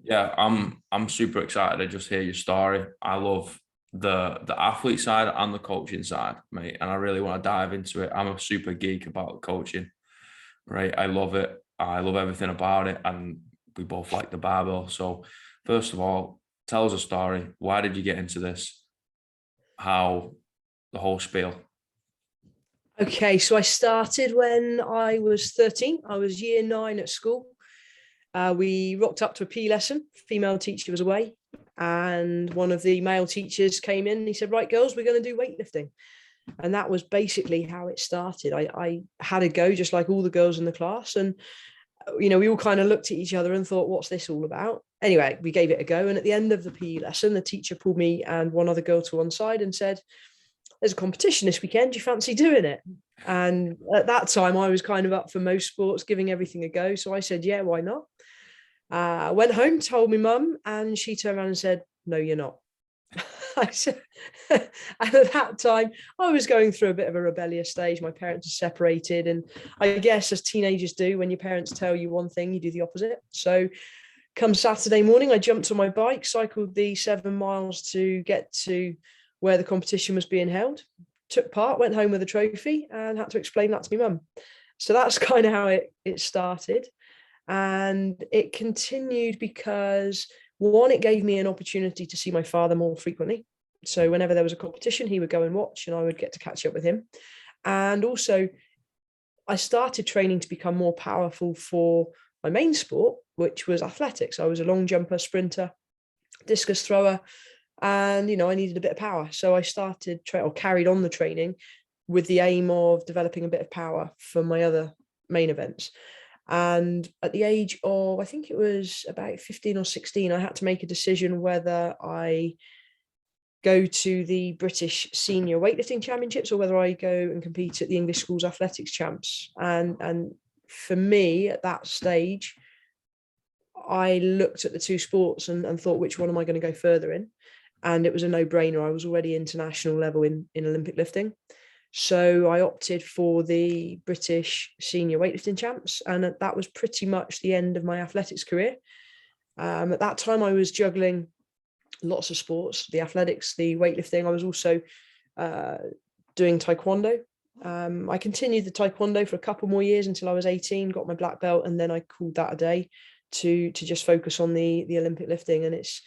Yeah, I'm super excited to just hear your story. I love the athlete side and the coaching side, mate, and I really want to dive into it. I'm a super geek about coaching, right? I love it. I love everything about it, and we both like the barbell. So, first of all, tell us a story. Why did you get into this? How the whole spiel? Okay, so I started when I was 13. I was year 9 at school. We rocked up to a PE lesson. Female teacher was away, and one of the male teachers came in and he said, "Right, girls, we're going to do weightlifting." And that was basically how it started. I had a go just like all the girls in the class. And, we all kind of looked at each other and thought, what's this all about? Anyway, we gave it a go. And at the end of the PE lesson, the teacher pulled me and one other girl to one side and said, "There's a competition this weekend. Do you fancy doing it?" And at that time, I was kind of up for most sports, giving everything a go. So I said, yeah, why not? Went home, told my mum, and she turned around and said, "No, you're not." I said, and at that time, I was going through a bit of a rebellious stage. My parents are separated. And I guess as teenagers do, when your parents tell you one thing, you do the opposite. So come Saturday morning, I jumped on my bike, cycled the 7 miles to get to where the competition was being held, took part, went home with a trophy, and had to explain that to my mum. So that's kind of how it started. And it continued because, one, it gave me an opportunity to see my father more frequently. So whenever there was a competition, he would go and watch, and I would get to catch up with him. And also, I started training to become more powerful for my main sport, which was athletics. I was a long jumper, sprinter, discus thrower, and I needed a bit of power. So I started carried on the training with the aim of developing a bit of power for my other main events. And at the age of, I think it was about 15 or 16, I had to make a decision whether I go to the British Senior Weightlifting Championships or whether I go and compete at the English Schools Athletics Champs. And for me at that stage, I looked at the two sports and thought, which one am I going to go further in? And it was a no-brainer. I was already international level in Olympic lifting. So I opted for the British Senior Weightlifting Champs, and that was pretty much the end of my athletics career. At that time, I was juggling lots of sports, the athletics, the weightlifting. I was also doing taekwondo. I continued the taekwondo for a couple more years until I was 18, got my black belt, and then I called that a day to just focus on the Olympic lifting. And it's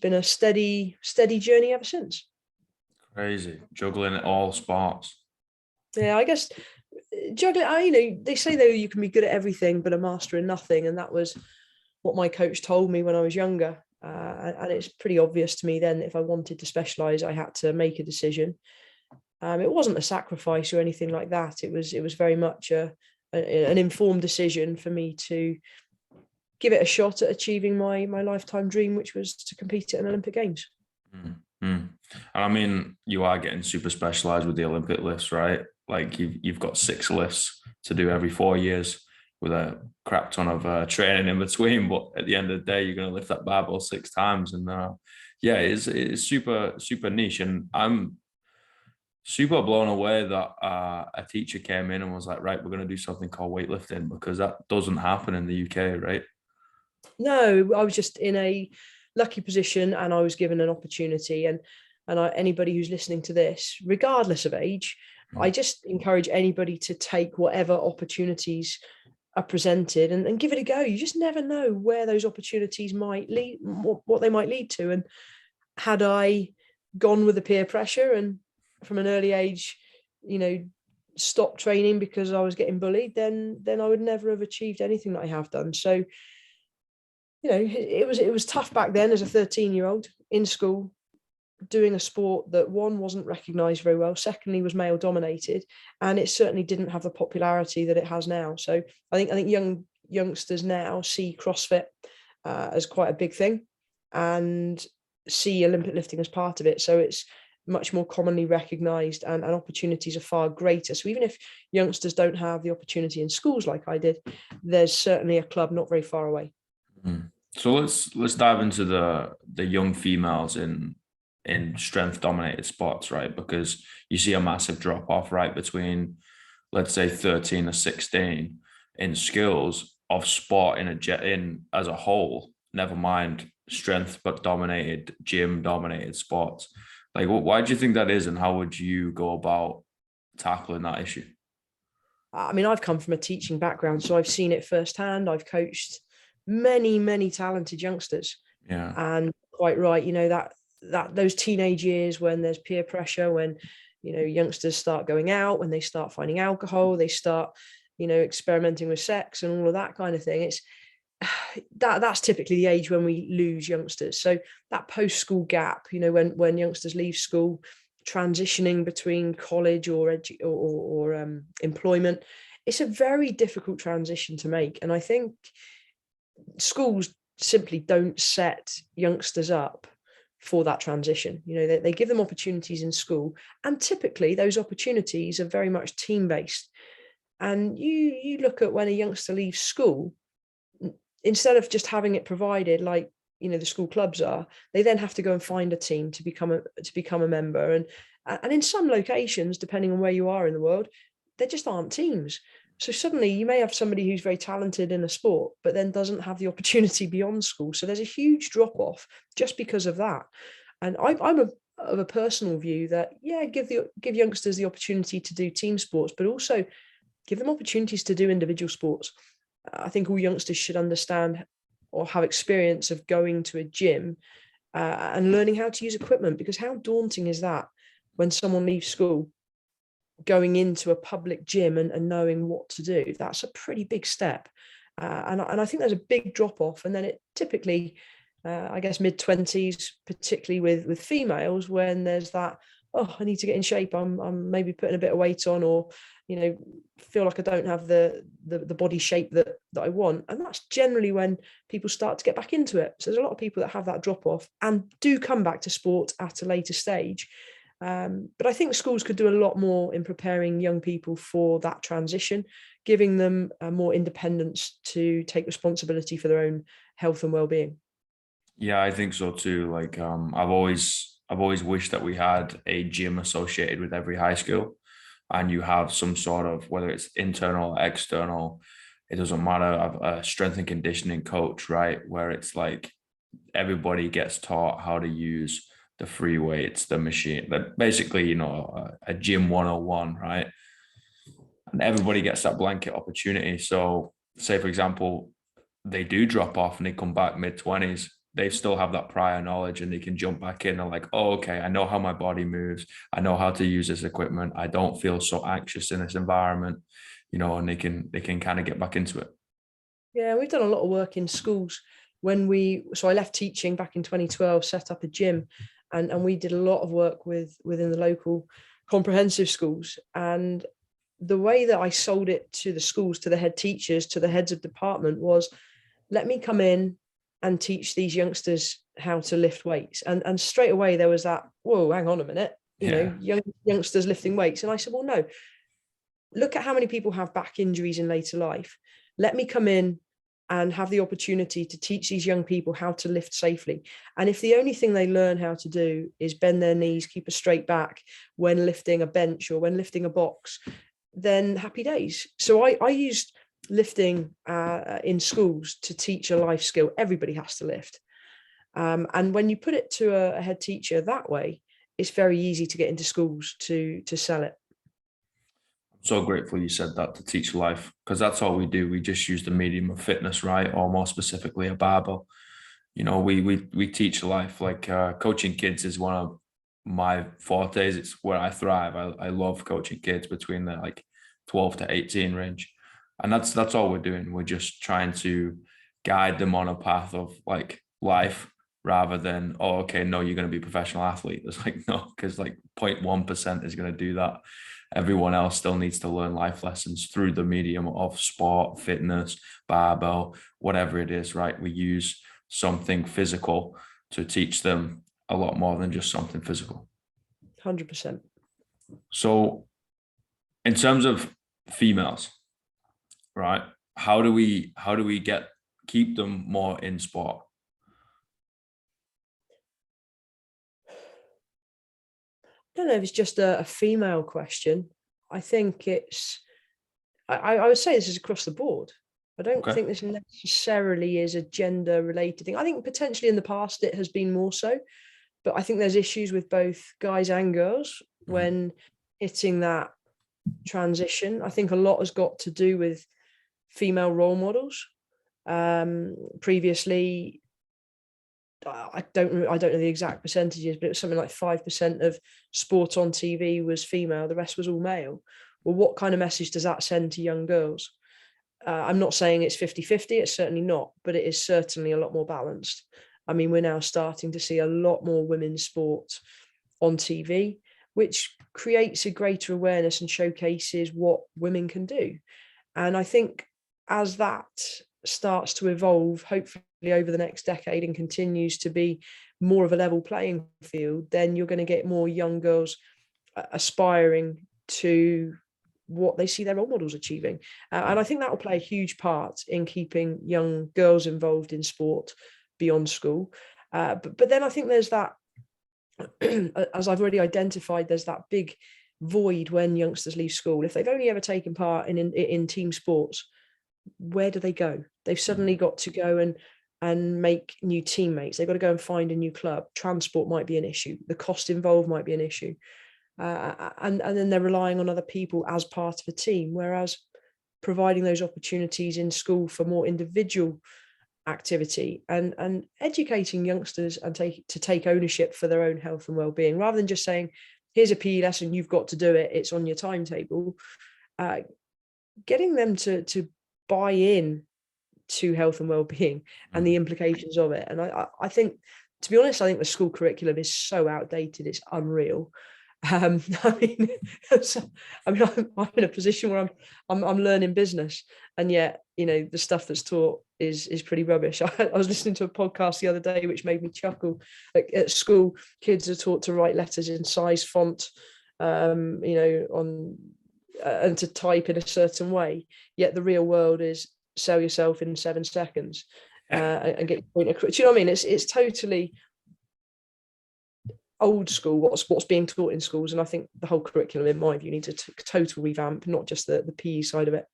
been a steady journey ever since. Crazy, juggling all sports. Yeah, I guess juggling, they say though you can be good at everything but a master in nothing, and that was what my coach told me when I was younger. And it's pretty obvious to me then, if I wanted to specialize, I had to make a decision. It wasn't a sacrifice or anything like that. It was very much an informed decision for me to give it a shot at achieving my lifetime dream, which was to compete at an Olympic Games. Mm-hmm. And I mean, you are getting super specialized with the Olympic lifts, right? Like you've got 6 lifts to do every 4 years with a crap ton of training in between. But at the end of the day, you're going to lift that barbell 6 times, and yeah, it's super niche. And I'm super blown away that a teacher came in and was like, right, we're going to do something called weightlifting, because that doesn't happen in the UK, right? No, I was just in a lucky position, and I was given an opportunity. And anybody who's listening to this, regardless of age, I just encourage anybody to take whatever opportunities are presented and give it a go. You just never know where those opportunities might lead, what they might lead to. And had I gone with the peer pressure and from an early age, stopped training because I was getting bullied, then I would never have achieved anything that I have done. So, it was tough back then as a 13-year-old in school, doing a sport that, one, wasn't recognized very well, secondly was male dominated, and it certainly didn't have the popularity that it has now. So I think youngsters now see CrossFit as quite a big thing and see Olympic lifting as part of it. So it's much more commonly recognized, and opportunities are far greater. So even if youngsters don't have the opportunity in schools like I did, there's certainly a club not very far away. So let's dive into the young females in strength dominated spots, right? Because you see a massive drop off right between, let's say, 13 or 16 in skills of sport in as a whole, never mind strength, but dominated gym, dominated sports. Like, why do you think that is, and how would you go about tackling that issue? I mean, I've come from a teaching background, so I've seen it firsthand. I've coached many, many talented youngsters, Yeah. and quite right, that those teenage years when there's peer pressure, when youngsters start going out, when they start finding alcohol, they start experimenting with sex and all of that kind of thing. It's that's typically the age when we lose youngsters. So that post-school gap, when youngsters leave school, transitioning between college or employment, it's a very difficult transition to make. And I think schools simply don't set youngsters up for that transition. They give them opportunities in school, and typically those opportunities are very much team-based. And you look at when a youngster leaves school, instead of just having it provided like the school clubs are, they then have to go and find a team to become a member. And in some locations, depending on where you are in the world, there just aren't teams. So suddenly you may have somebody who's very talented in a sport, but then doesn't have the opportunity beyond school. So there's a huge drop off just because of that. And I'm of a personal view that, give youngsters the opportunity to do team sports, but also give them opportunities to do individual sports. I think all youngsters should understand or have experience of going to a gym and learning how to use equipment, because how daunting is that when someone leaves school going into a public gym and knowing what to do? That's a pretty big step. And I think there's a big drop off. And then it typically, I guess, mid-20s, particularly with females, when there's that, oh, I need to get in shape. I'm maybe putting a bit of weight on, or feel like I don't have the body shape that I want. And that's generally when people start to get back into it. So there's a lot of people that have that drop off and do come back to sport at a later stage. But I think schools could do a lot more in preparing young people for that transition, giving them more independence to take responsibility for their own health and well-being. Yeah, I think so too. Like, I've always wished that we had a gym associated with every high school, and you have some sort of, whether it's internal or external, it doesn't matter, a strength and conditioning coach, right? Where it's like everybody gets taught how to use the free weights, the machine, that basically, a gym 101, right? And everybody gets that blanket opportunity. So, say for example, they do drop off and they come back mid-20s, they still have that prior knowledge and they can jump back in and like, oh, okay, I know how my body moves. I know how to use this equipment. I don't feel so anxious in this environment, and they can kind of get back into it. Yeah, we've done a lot of work in schools. So I left teaching back in 2012, set up a gym, and we did a lot of work within the local comprehensive schools. And the way that I sold it to the schools, to the head teachers, to the heads of department was, let me come in and teach these youngsters how to lift weights. And straight away there was that, whoa, hang on a minute, Yeah. youngsters lifting weights. And I said, well, no, look at how many people have back injuries in later life. Let me come in and have the opportunity to teach these young people how to lift safely. And if the only thing they learn how to do is bend their knees, keep a straight back when lifting a bench or when lifting a box, then happy days. So I used lifting in schools to teach a life skill. Everybody has to lift. And when you put it to a head teacher that way, it's very easy to get into schools to sell it. I'm so grateful you said that, to teach life, because that's all we do. We just use the medium of fitness, right? Or more specifically, a barbell. We teach life. Like, coaching kids is one of my fortes. It's where I thrive. I love coaching kids between the like 12 to 18 range. And that's all we're doing. We're just trying to guide them on a path of like life, rather than, oh, okay, no, you're going to be a professional athlete. It's like, no, because like 0.1% is going to do that. Everyone else still needs to learn life lessons through the medium of sport, fitness, barbell, whatever it is, right? We use something physical to teach them a lot more than just something physical. 100%. So, in terms of females, right? How do we keep them more in sport? I don't know if it's just a female question. I think I would say this is across the board. I don't Okay. think this necessarily is a gender related thing. I think potentially in the past it has been more so, but I think there's issues with both guys and girls Mhm. when hitting that transition. I think a lot has got to do with female role models. Previously, I don't know the exact percentages, but it was something like 5% of sport on TV was female, the rest was all male. Well, what kind of message does that send to young girls? I'm not saying it's 50-50, it's certainly not, but it is certainly a lot more balanced. I mean, we're now starting to see a lot more women's sport on TV, which creates a greater awareness and showcases what women can do. And I think as that starts to evolve, hopefully over the next decade, and continues to be more of a level playing field, then you're going to get more young girls aspiring to what they see their role models achieving. And I think that will play a huge part in keeping young girls involved in sport beyond school. But then I think there's that, as I've already identified, there's that big void when youngsters leave school. If they've only ever taken part in team sports, where do they go? They've suddenly got to go and make new teammates. They've got to go and find a new club. Transport might be an issue. The cost involved might be an issue. And then they're relying on other people as part of a team. Whereas providing those opportunities in school for more individual activity and educating youngsters and to take ownership for their own health and well-being, rather than just saying, here's a PE lesson, you've got to do it, it's on your timetable. Getting them to buy in to health and well-being and the implications of it. And I think, to be honest, I think the school curriculum is so outdated, it's unreal. I mean, I'm in a position where I'm learning business, and yet the stuff that's taught is pretty rubbish. I was listening to a podcast the other day which made me chuckle. Like, at school, kids are taught to write letters in size font, on and to type in a certain way. Yet the real world is sell yourself in 7 seconds and get your point across. Do you know what I mean? It's totally old school what's being taught in schools, and I think the whole curriculum, in my view, needs a total revamp, not just the PE side of it.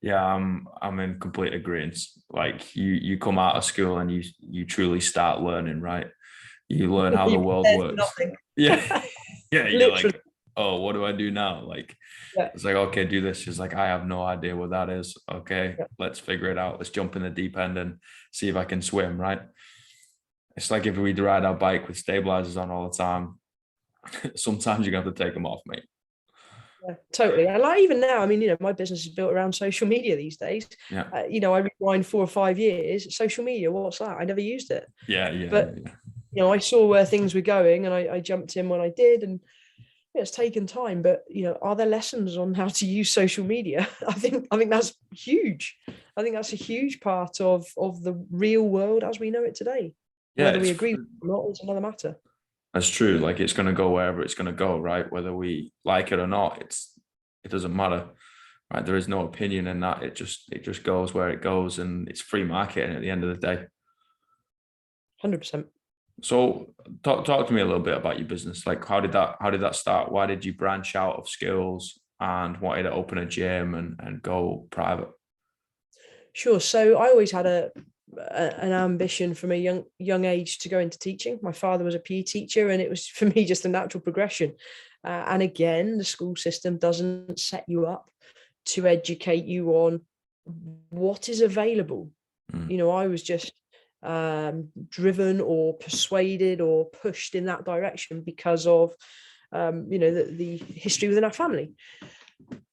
Yeah, I'm in complete agreement. Like, you come out of school and you truly start learning, right? You learn how the world works. Yeah. Yeah, you're Literally. like, oh, what do I do now? Like, Yeah. it's like, okay, do this. She's like, I have no idea what that is. Okay, Yeah. let's figure it out. Let's jump in the deep end and see if I can swim, right? It's like if we'd ride our bike with stabilizers on all the time. Sometimes you're gonna have to take them off, mate. Yeah, totally. And like, even now, I mean, my business is built around social media these days. Yeah. I rewind 4 or 5 years. Social media, what's that? I never used it. Yeah, yeah, But yeah. I saw where things were going, and I jumped in when I did, and it's taken time. But are there lessons on how to use social media? I think that's huge. I think that's a huge part of the real world as we know it today. Yeah, Whether we agree with it or not is another matter. that's true. Like, it's gonna go wherever it's gonna go, right? Whether we like it or not, it doesn't matter. Right. There is no opinion in that. It just goes where it goes, and it's free marketing at the end of the day. 100%. So talk to me a little bit about your business. Like, how did that start? Why did you branch out of skills and wanted to open a gym and go private? Sure. So I always had an ambition from a young age to go into teaching. My father was a PE teacher, and it was, for me, just a natural progression. And again, the school system doesn't set you up to educate you on what is available. I was just driven or persuaded or pushed in that direction because of the history within our family.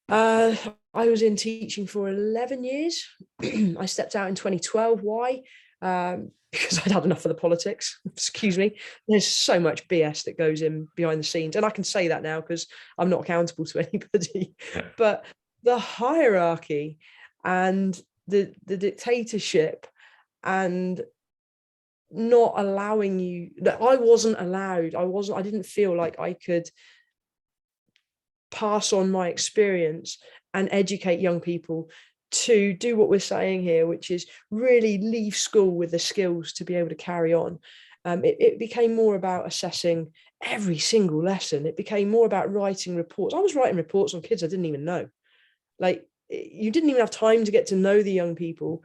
I was in teaching for 11 years. I stepped out in 2012. Why? Because I'd had enough of the politics. Excuse me. There's so much BS that goes in behind the scenes. And I can say that now because I'm not accountable to anybody. Yeah. But the hierarchy and the dictatorship and not allowing you, that I wasn't allowed. I didn't feel like I could pass on my experience and educate young people to do what we're saying here, which is really leave school with the skills to be able to carry on. It became more about assessing every single lesson. It became more about writing reports. I was writing reports on kids I didn't even know. Like, you didn't even have time to get to know the young people,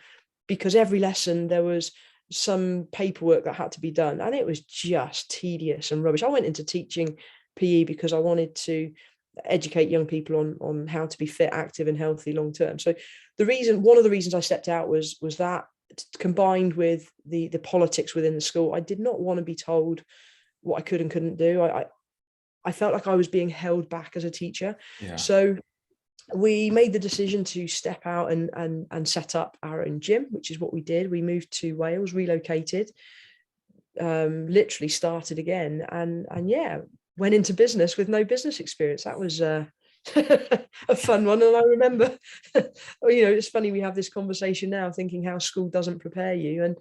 because every lesson there was some paperwork that had to be done, and it was just tedious and rubbish. I went into teaching PE because I wanted to educate young people on how to be fit, active, and healthy long term. So one of the reasons I stepped out was that, combined with the politics within the school. I did not want to be told what I could and couldn't do. I felt like I was being held back as a teacher. Yeah. So we made the decision to step out and set up our own gym, which is what we did. We moved to Wales, relocated, literally started again, and yeah, went into business with no business experience. That was a fun one. And I remember, it's funny, we have this conversation now thinking how school doesn't prepare you,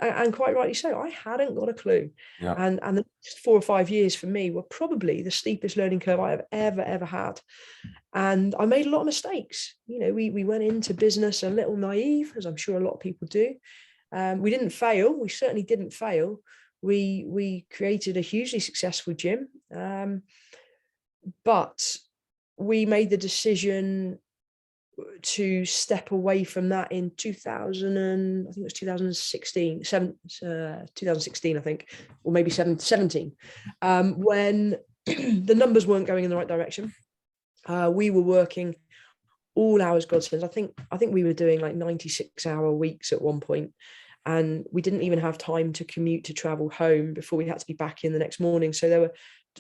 and quite rightly so. I hadn't got a clue. Yeah. And the next 4 or 5 years for me were probably the steepest learning curve I have ever had. And I made a lot of mistakes. We went into business a little naive, as I'm sure a lot of people do. We didn't fail. We certainly didn't fail. We created a hugely successful gym. But we made the decision to step away from that in 2016, 2016, I think, or maybe 17, when the numbers weren't going in the right direction. We were working all hours godsends. I think we were doing like 96-hour weeks at one point, and we didn't even have time to commute to travel home before we had to be back in the next morning. So there were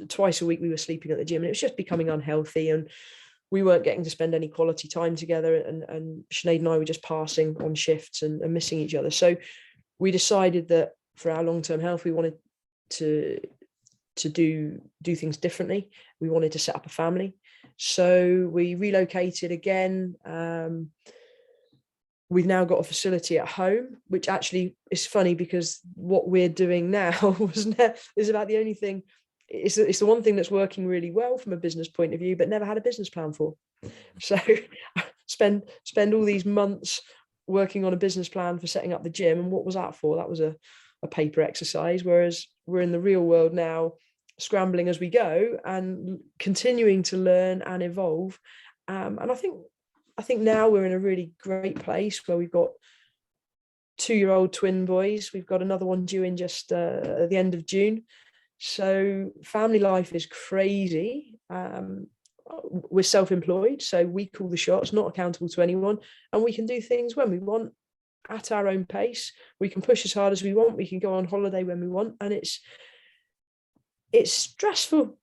twice a week we were sleeping at the gym, and it was just becoming unhealthy, and we weren't getting to spend any quality time together, and Sinead and I were just passing on shifts and missing each other. So we decided that for our long-term health, we wanted to do things differently. We wanted to set up a family. So we relocated again. We've now got a facility at home, which actually is funny because what we're doing now is about the only thing. It's the one thing that's working really well from a business point of view, but never had a business plan for. So spend all these months working on a business plan for setting up the gym. And what was that for? That was a paper exercise. Whereas we're in the real world now, scrambling as we go and continuing to learn and evolve. And I think now we're in a really great place where we've got 2-year-old twin boys. We've got another one due in just at the end of June. So family life is crazy. We're self-employed, so we call the shots, not accountable to anyone, and we can do things when we want at our own pace. We can push as hard as we want. We can go on holiday when we want, and it's stressful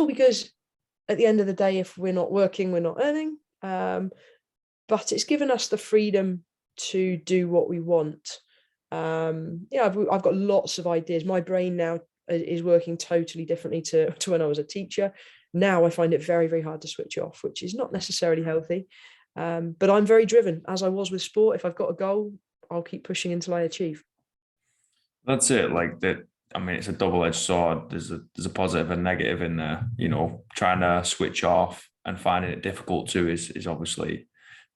because at the end of the day, if we're not working, we're not earning. But it's given us the freedom to do what we want. I've got lots of ideas. My brain now is working totally differently to when I was a teacher. Now I find it very, very hard to switch off, which is not necessarily healthy. But I'm very driven, as I was with sport. If I've got a goal, I'll keep pushing until I achieve. That's it. Like that. I mean, it's a double-edged sword. There's a positive and negative in there. Trying to switch off and finding it difficult too is obviously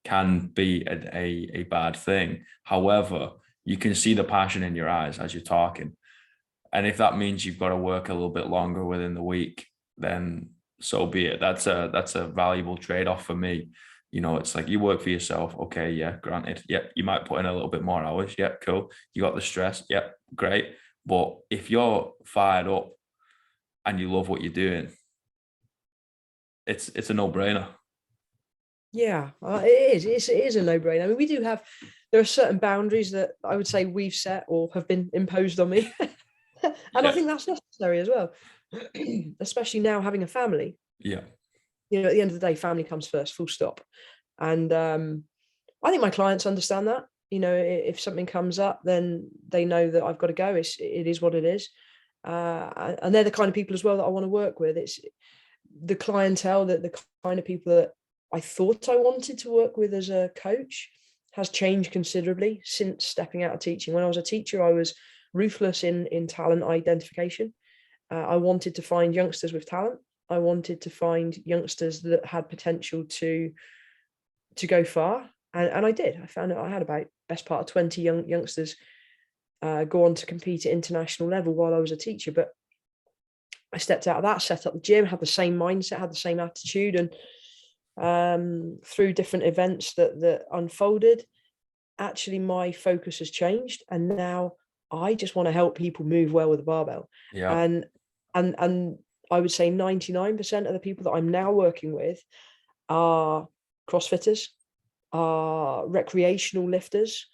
can be a bad thing. However, you can see the passion in your eyes as you're talking. And if that means you've got to work a little bit longer within the week, then so be it. That's a valuable trade-off for me. It's like you work for yourself. Okay, yeah, granted. Yeah, you might put in a little bit more hours. Yeah, cool. You got the stress. Yeah, great. But if you're fired up and you love what you're doing, it's a no-brainer. Yeah, it is a no-brainer. I mean, there are certain boundaries that I would say we've set or have been imposed on me. And yeah. I think that's necessary as well, especially now having a family. Yeah. At the end of the day, family comes first, full stop. And I think my clients understand that. If something comes up, then they know that I've got to go. It is what it is. And they're the kind of people as well that I want to work with. It's the clientele, that the kind of people that I thought I wanted to work with as a coach has changed considerably since stepping out of teaching. When I was a teacher, I was ruthless in talent identification. I wanted to find youngsters with talent. I wanted to find youngsters that had potential to go far. And I did. I found I had about best part of 20 youngsters go on to compete at international level while I was a teacher. But I stepped out of that, set up the gym, had the same mindset, had the same attitude. And through different events that unfolded, actually my focus has changed, and now I just want to help people move well with a barbell. Yeah. And I would say 99% of the people that I'm now working with are CrossFitters, are recreational lifters,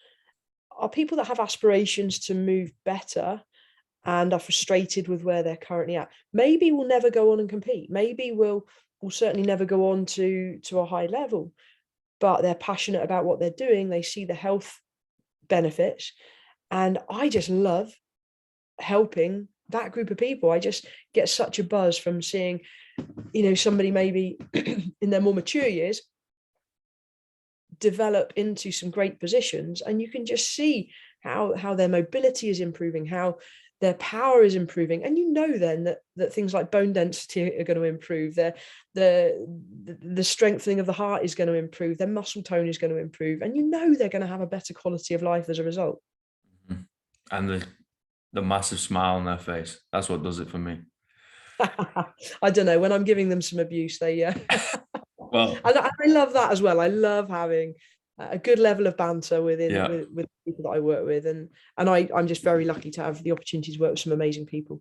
are people that have aspirations to move better and are frustrated with where they're currently at. Maybe we'll never go on and compete. Maybe we'll certainly never go on to a high level, but they're passionate about what they're doing. They see the health benefits. And I just love helping that group of people. I just get such a buzz from seeing, somebody maybe in their more mature years develop into some great positions, and you can just see how their mobility is improving, how their power is improving, and then that things like bone density are going to improve, the strengthening of the heart is going to improve, their muscle tone is going to improve, and they're going to have a better quality of life as a result. And the massive smile on their face, that's what does it for me. I don't know, when I'm giving them some abuse, they well, and I love that as well. I love having a good level of banter with people that I work with, and I'm just very lucky to have the opportunity to work with some amazing people.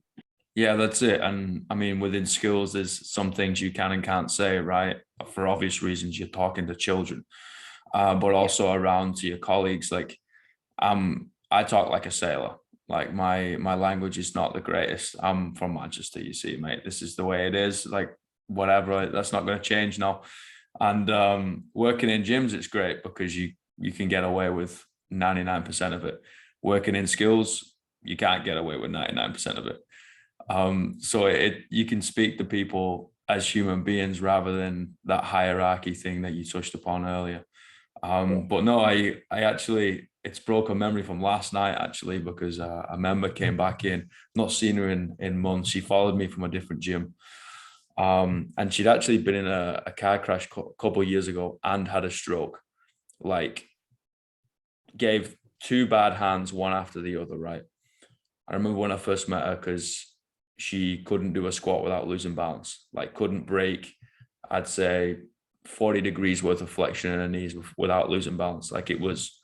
Yeah, that's it. And I mean, within schools, there's some things you can and can't say, right? For obvious reasons, you're talking to children, but also around to your colleagues. Like, I talk like a sailor. Like my language is not the greatest. I'm from Manchester, you see, mate. This is the way it is. Like, whatever, that's not going to change now. And working in gyms, it's great because you can get away with 99% of it. Working in skills, you can't get away with 99% of it. So you can speak to people as human beings rather than that hierarchy thing that you touched upon earlier. But no, I actually, it's broke a memory from last night actually, because a member came back in, not seen her in months. She followed me from a different gym. And she'd actually been in a car crash a couple of years ago and had a stroke. Like, gave two bad hands, one after the other, right? I remember when I first met her, because she couldn't do a squat without losing balance, like couldn't break, I'd say 40 degrees worth of flexion in her knees without losing balance. Like it was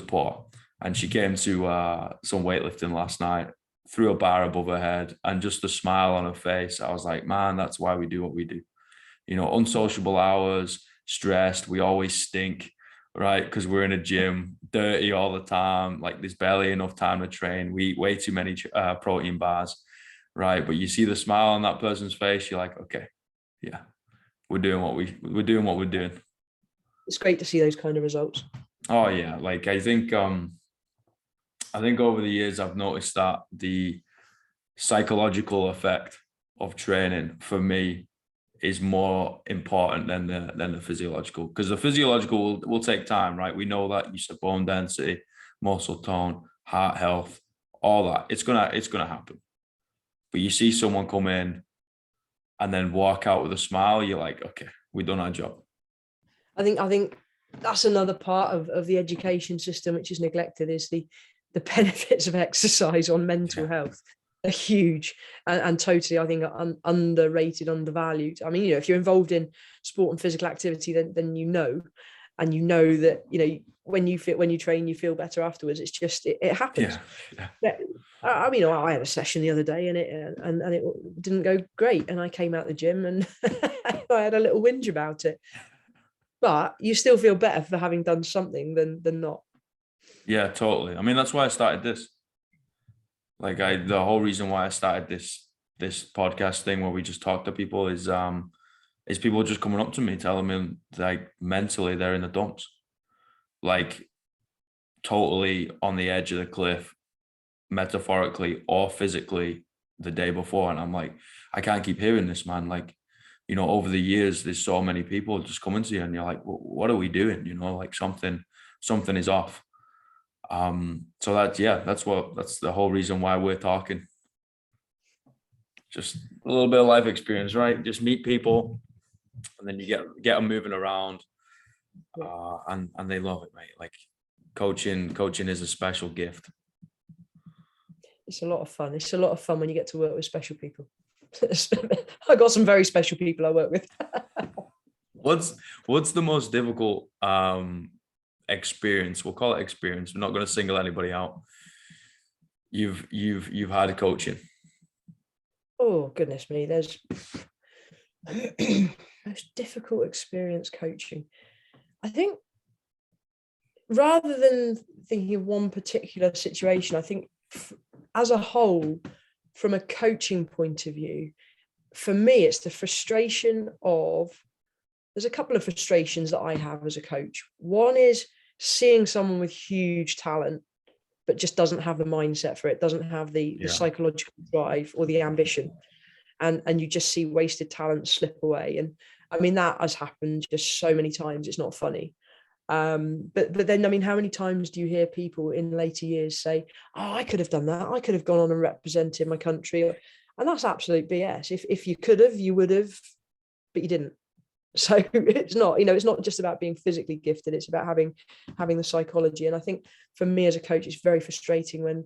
poor. And she came to some weightlifting last night, threw a bar above her head, and just the smile on her face. I was like, man, that's why we do what we do. Unsociable hours, stressed, we always stink, right? Because we're in a gym, dirty all the time. Like there's barely enough time to train. We eat way too many protein bars, right? But you see the smile on that person's face, you're like, okay, yeah, we're doing what we're doing. It's great to see those kind of results. Oh yeah, like I think over the years I've noticed that the psychological effect of training for me is more important than the physiological, because the physiological will take time, right? We know that. You said bone density, muscle tone, heart health, all that. It's gonna happen. But you see someone come in and then walk out with a smile, you're like, okay, we've done our job. I think that's another part of the education system which is neglected, is the benefits of exercise on mental health. Are huge and totally, I think, underrated, undervalued. I mean, if you're involved in sport and physical activity, then and that when you train, you feel better afterwards. It's just it happens. Yeah. I mean, I had a session the other day and it didn't go great, and I came out the gym and I had a little whinge about it. But you still feel better for having done something than not. Yeah, totally. I mean, that's why I started this. Like the whole reason why I started this podcast thing where we just talk to people is people just coming up to me telling me like mentally they're in the dumps, like totally on the edge of the cliff, metaphorically or physically, the day before. And I'm like, I can't keep hearing this, man. Like, over the years, there's so many people just coming to you and you're like, well, what are we doing? Like something is off. So that's the whole reason why we're talking. Just a little bit of life experience, right? Just meet people and then you get them moving around. And they love it, mate. Like coaching is a special gift. It's a lot of fun. It's a lot of fun when you get to work with special people. I got some very special people I work with. What's the most difficult experience? We'll call it experience. We're not going to single anybody out. You've had coaching. Oh goodness me, there's most difficult experience coaching. I think rather than thinking of one particular situation, I think as a whole, from a coaching point of view, for me, it's the frustration of, there's a couple of frustrations that I have as a coach. One is seeing someone with huge talent, but just doesn't have the mindset for it, doesn't have the psychological drive or the ambition. And you just see wasted talent slip away. And I mean, that has happened just so many times, it's not funny. But then, I mean, how many times do you hear people in later years say, oh, I could have done that, I could have gone on and represented my country? And that's absolute BS. If you could have, you would have, but you didn't. So it's not, it's not just about being physically gifted, it's about having the psychology. And I think for me as a coach, it's very frustrating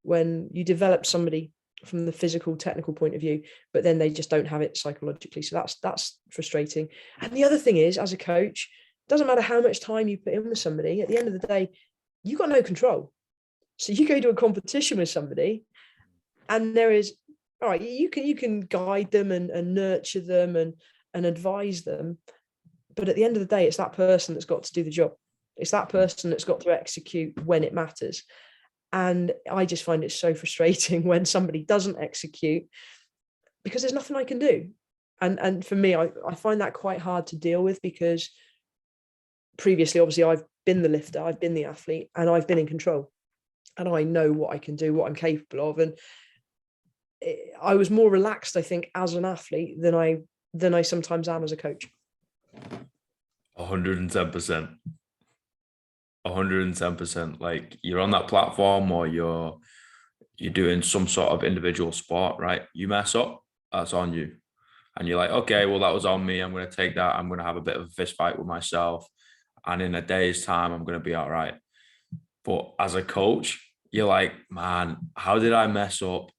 when you develop somebody from the physical technical point of view, but then they just don't have it psychologically. So that's frustrating. And the other thing is, as a coach, it doesn't matter how much time you put in with somebody, at the end of the day, you've got no control. So you go to a competition with somebody and there is, all right, you can guide them and nurture them and advise them, but at the end of the day, it's that person that's got to do the job. It's that person that's got to execute when it matters. And I just find it so frustrating when somebody doesn't execute, because there's nothing I can do. And for me, I find that quite hard to deal with, because previously, obviously, I've been the lifter, I've been the athlete, and I've been in control, and I know what I can do, what I'm capable of. And I was more relaxed, I think, as an athlete than I sometimes am as a coach. 110%. 110%. Like, you're on that platform, or you're doing some sort of individual sport, right? You mess up, that's on you. And you're like, okay, well, that was on me. I'm going to take that. I'm going to have a bit of a fist fight with myself. And in a day's time, I'm going to be all right. But as a coach, you're like, man, how did I mess up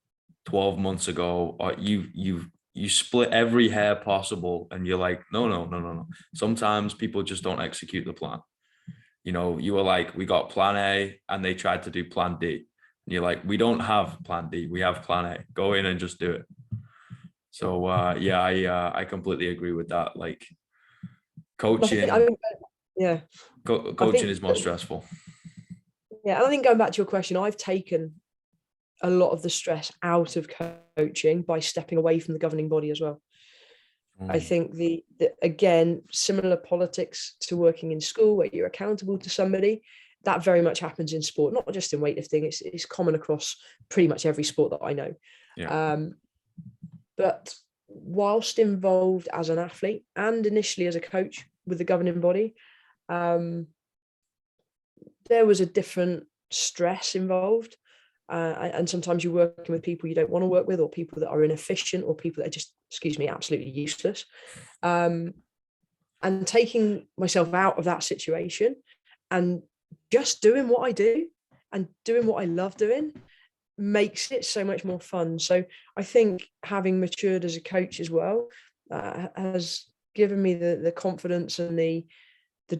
12 months ago? Or you split every hair possible. And you're like, no. Sometimes people just don't execute the plan. You were like, we got plan A, and they tried to do plan D. And you're like, we don't have plan D. We have plan A. Go in and just do it. So, I completely agree with that. Like, coaching, coaching is more stressful. Yeah, and I think going back to your question, I've taken a lot of the stress out of coaching by stepping away from the governing body as well. I think the again, similar politics to working in school, where you're accountable to somebody, that very much happens in sport, not just in weightlifting. It's common across pretty much every sport that I know. Yeah. But whilst involved as an athlete and initially as a coach with the governing body, there was a different stress involved. And sometimes you're working with people you don't want to work with, or people that are inefficient, or people that are just, absolutely useless. And taking myself out of that situation and just doing what I do and doing what I love doing makes it so much more fun. So I think having matured as a coach as well has given me the confidence and the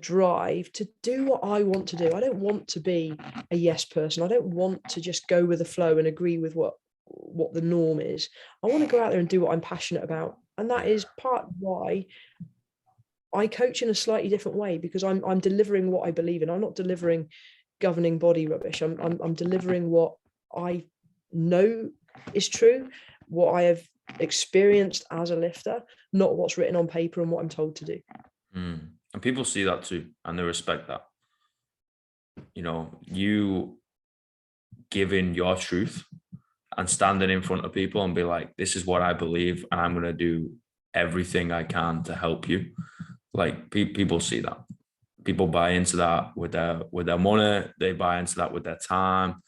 drive to do what I want to do. I don't want to be a yes person. I don't want to just go with the flow and agree with what the norm is. I want to go out there and do what I'm passionate about. And that is part of why I coach in a slightly different way, because I'm delivering what I believe in. I'm not delivering governing body rubbish. I'm delivering what I know is true, what I have experienced as a lifter, not what's written on paper and what I'm told to do. And people see that too, and they respect that. You giving your truth and standing in front of people and be like, this is what I believe, and I'm going to do everything I can to help you. Like, people see that. People buy into that with their money. They buy into that with their time.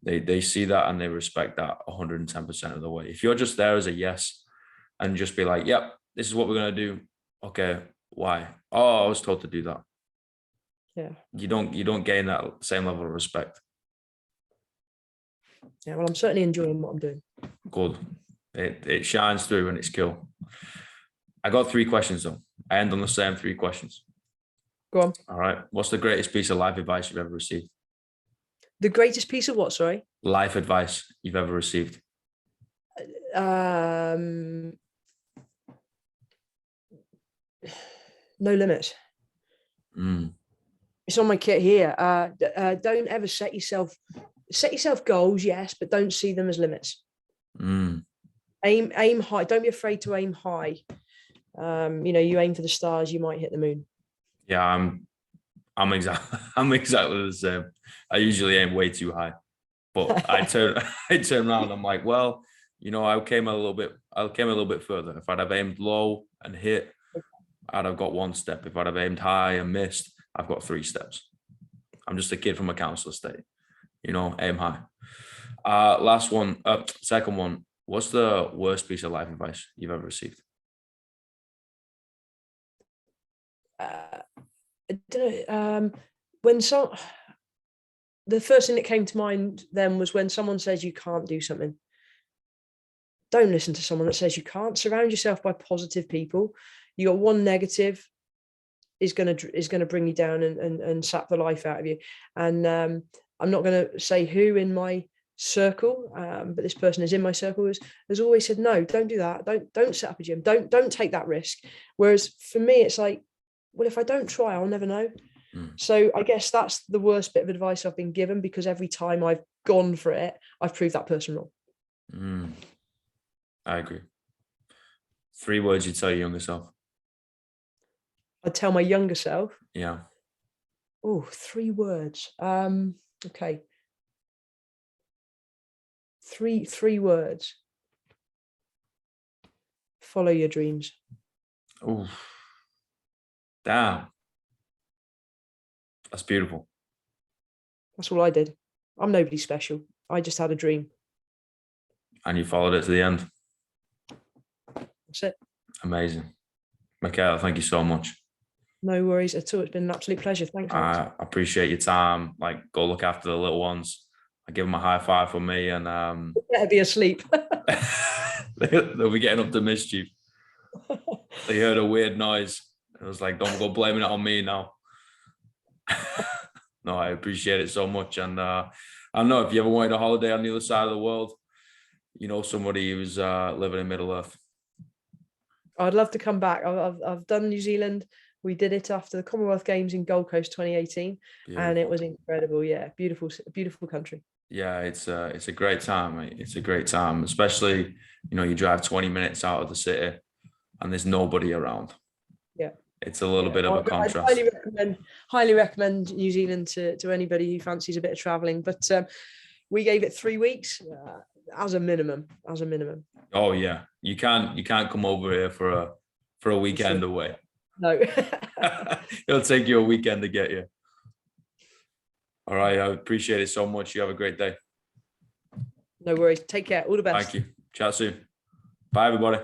They see that and they respect that 110% of the way. If you're just there as a yes and just be like, yep, this is what we're going to do. Okay, why? Oh, I was told to do that. Yeah. You don't gain that same level of respect. Yeah, well, I'm certainly enjoying what I'm doing. Good. It shines through and it's cool. I got 3 questions though. I end on the same 3 questions. Go on. All right. What's the greatest piece of life advice you've ever received? The greatest piece of what? Sorry. Life advice you've ever received? No limits. It's on my kit here. Don't ever set yourself goals, yes, but don't see them as limits. Aim high. Don't be afraid to aim high. You aim for the stars, you might hit the moon. Yeah, I'm exactly the same. I usually aim way too high, but I turn around. I'm like, well, I came a little bit further. If I'd have aimed low and hit, I'd have got 1 step. If I'd have aimed high and missed, I've got 3 steps. I'm just a kid from a council estate. Aim high. Last one, second one. What's the worst piece of life advice you've ever received? I don't know. The first thing that came to mind then was when someone says you can't do something. Don't listen to someone that says you can't. Surround yourself by positive people. You got one negative is going to bring you down and sap the life out of you. And I'm not going to say who in my circle, but this person is in my circle has always said, no, don't do that. Don't set up a gym. Don't take that risk. Whereas for me, it's like, well, if I don't try, I'll never know. So I guess that's the worst bit of advice I've been given, because every time I've gone for it, I've proved that person wrong. I agree. 3 words you'd tell your younger self? I'd tell my younger self. Yeah. Oh, 3 words. Okay. Three words. Follow your dreams. Oh, damn. That's beautiful. That's all I did. I'm nobody special. I just had a dream. And you followed it to the end. That's it. Amazing. Michaela, thank you so much. No worries at all. It's been an absolute pleasure. Thanks. I appreciate your time. Go look after the little ones. I give them a high five for me, and better be asleep. they'll be getting up to mischief. They heard a weird noise. It was like, don't go blaming it on me now. No, I appreciate it so much. And I don't know, if you ever wanted a holiday on the other side of the world, somebody who's living in Middle Earth. I'd love to come back. I've done New Zealand. We did it after the Commonwealth Games in Gold Coast 2018, and it was incredible. Yeah, beautiful country. Yeah, it's a great time, mate. It's a great time, especially you drive 20 minutes out of the city, and there's nobody around. Yeah, it's a little bit of a contrast. I highly recommend New Zealand to anybody who fancies a bit of traveling. But we gave it 3 weeks as a minimum. Oh yeah, you can't come over here for a weekend away. No. It'll take you a weekend to get you. All right, I appreciate it so much. You have a great day. No worries. Take care. All the best. Thank you. Chat soon. Bye, everybody.